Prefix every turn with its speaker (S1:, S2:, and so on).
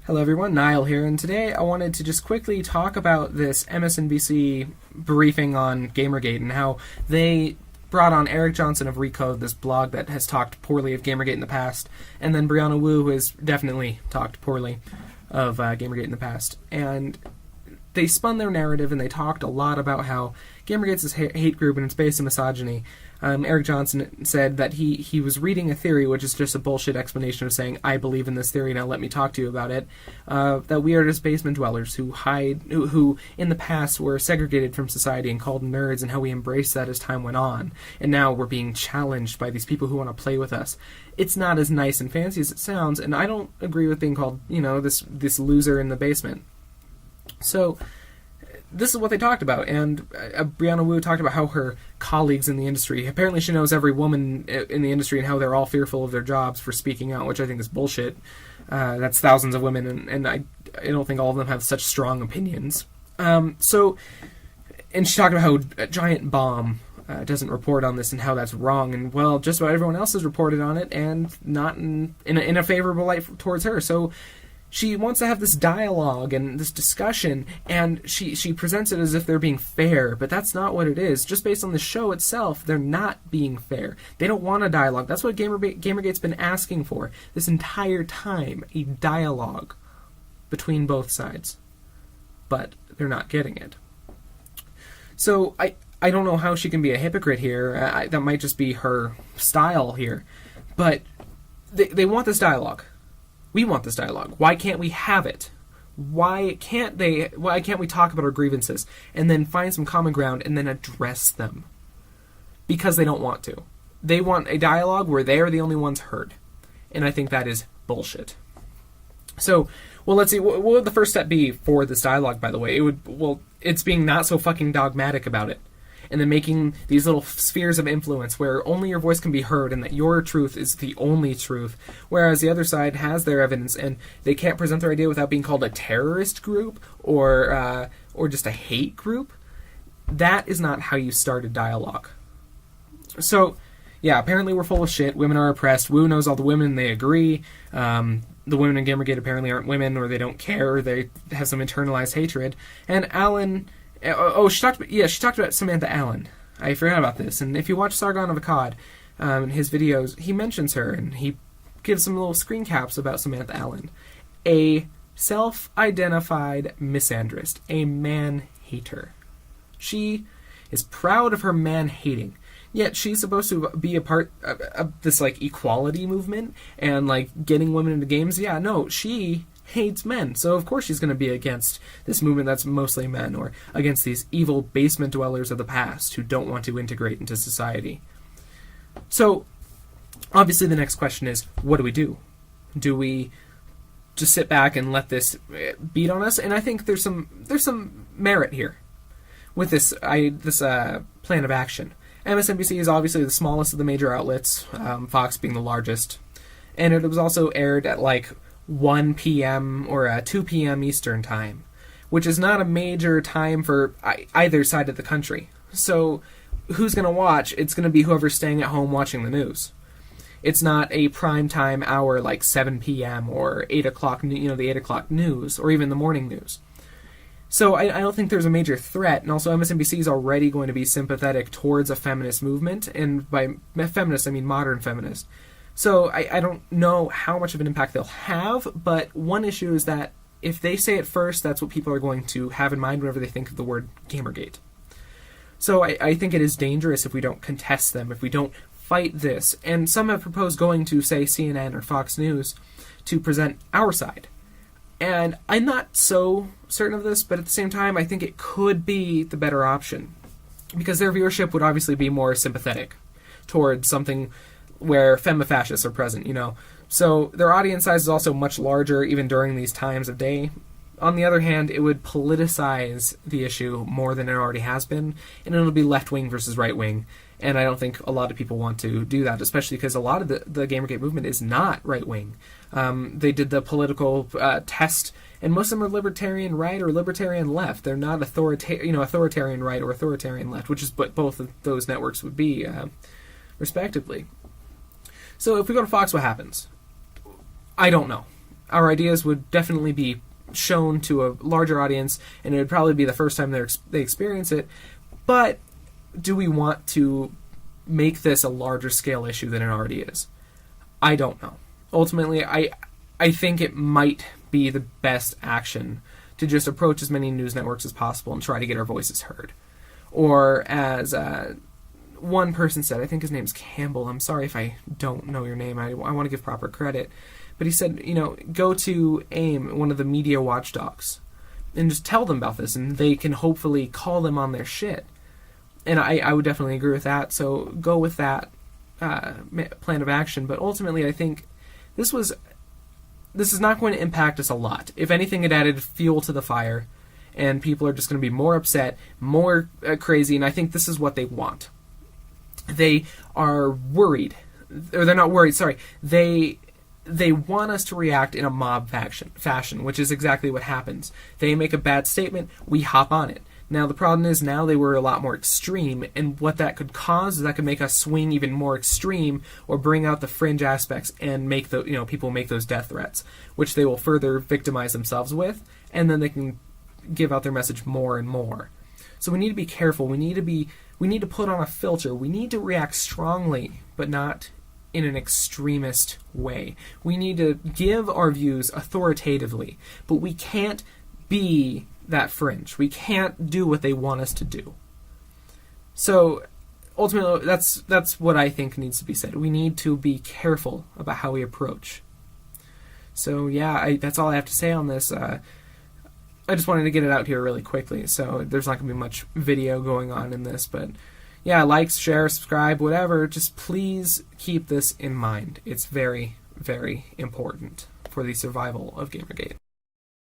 S1: Hello everyone, Nihilo here, and today I wanted to just quickly talk about this MSNBC briefing on GamerGate and how they brought on Eric Johnson of Recode, this blog that has talked poorly of GamerGate in the past, and then Brianna Wu, who has definitely talked poorly of GamerGate in the past. And they spun their narrative and they talked a lot about how GamerGate's this hate group and it's based on misogyny. Eric Johnson said that he was reading a theory, which is just a bullshit explanation of saying, I believe in this theory, now let me talk to you about it, that we are just basement dwellers who in the past were segregated from society and called nerds, and how we embraced that as time went on. And now we're being challenged by these people who want to play with us. It's not as nice and fancy as it sounds, and I don't agree with being called, this loser in the basement. So this is what they talked about, and Brianna Wu talked about how her colleagues in the industry, apparently she knows every woman in the industry and how they're all fearful of their jobs for speaking out, which I think is bullshit. That's thousands of women, and I don't think all of them have such strong opinions. And she talked about how a Giant Bomb doesn't report on this and how that's wrong, and well, just about everyone else has reported on it, and not in a favorable light towards her. So she wants to have this dialogue and this discussion, and she presents it as if they're being fair, but that's not what it is. Just based on the show itself, they're not being fair. They don't want a dialogue. That's what GamerGate's been asking for this entire time, a dialogue between both sides. But they're not getting it. So I don't know how she can be a hypocrite here. That might just be her style here. But they want this dialogue. We want this dialogue. Why can't we have it? Why can't we talk about our grievances and then find some common ground and then address them? Because they don't want to. They want a dialogue where they are the only ones heard. And I think that is bullshit. So, let's see. What would the first step be for this dialogue, by the way? It's being not so fucking dogmatic about it. And then making these little spheres of influence where only your voice can be heard and that your truth is the only truth, whereas the other side has their evidence and they can't present their idea without being called a terrorist group or just a hate group. That is not how you start a dialogue. So, yeah, apparently we're full of shit. Women are oppressed. Wu knows all the women. They agree. The women in GamerGate apparently aren't women, or they don't care, or they have some internalized hatred. And Alan... she talked about Samantha Allen. I forgot about this. And if you watch Sargon of Akkad, in his videos, he mentions her, and he gives some little screen caps about Samantha Allen. A self-identified misandrist. A man-hater. She is proud of her man-hating. Yet she's supposed to be a part of this, equality movement and, getting women into games. Yeah, no, she hates men, so of course she's going to be against this movement that's mostly men, or against these evil basement dwellers of the past who don't want to integrate into society. So, obviously the next question is, what do we do? Do we just sit back and let this beat on us? And I think there's some merit here with this plan of action. MSNBC is obviously the smallest of the major outlets, Fox being the largest, and it was also aired at 1 p.m. or 2 p.m. Eastern time, which is not a major time for either side of the country. So who's going to watch? It's going to be whoever's staying at home watching the news. It's not a prime time hour like 7 p.m. or 8 o'clock, the 8 o'clock news, or even the morning news. So I don't think there's a major threat, and also MSNBC is already going to be sympathetic towards a feminist movement, and by feminist I mean modern feminist. So I don't know how much of an impact they'll have, but one issue is that if they say it first, that's what people are going to have in mind whenever they think of the word GamerGate. So I think it is dangerous if we don't contest them, if we don't fight this. And some have proposed going to, say, CNN or Fox News to present our side. And I'm not so certain of this, but at the same time, I think it could be the better option, because their viewership would obviously be more sympathetic towards something where femifascists are present, So their audience size is also much larger, even during these times of day. On the other hand, it would politicize the issue more than it already has been, and it'll be left-wing versus right-wing. And I don't think a lot of people want to do that, especially because a lot of the GamerGate movement is not right-wing. They did the political test, and most of them are libertarian right or libertarian left. They're not authoritarian right or authoritarian left, which is what both of those networks would be, respectively. So if we go to Fox, what happens? I don't know. our ideas would definitely be shown to a larger audience, and it would probably be the first time they experience it. But do we want to make this a larger scale issue than it already is? I don't know. Ultimately, I think it might be the best action to just approach as many news networks as possible and try to get our voices heard. Or as one person said, I think his name's Campbell, I'm sorry if I don't know your name, I want to give proper credit, but he said, go to AIM, one of the media watchdogs, and just tell them about this, and they can hopefully call them on their shit. And I would definitely agree with that, so go with that plan of action. But ultimately, I think this is not going to impact us a lot. If anything, it added fuel to the fire, and people are just going to be more upset, more crazy, and I think this is what they want. They are worried, or they're not worried, sorry, they want us to react in a mob fashion, which is exactly what happens. They make a bad statement, we hop on it. Now, the problem is now they were a lot more extreme, and what that could cause is that could make us swing even more extreme or bring out the fringe aspects and make people make those death threats, which they will further victimize themselves with, and then they can give out their message more and more. So we need to be careful. We need to put on a filter. We need to react strongly, but not in an extremist way. We need to give our views authoritatively, but we can't be that fringe. We can't do what they want us to do. So ultimately, that's what I think needs to be said. We need to be careful about how we approach. So yeah, that's all I have to say on this. I just wanted to get it out here really quickly, so there's not going to be much video going on in this, but yeah, like, share, subscribe, whatever, just please keep this in mind. It's very, very important for the survival of GamerGate.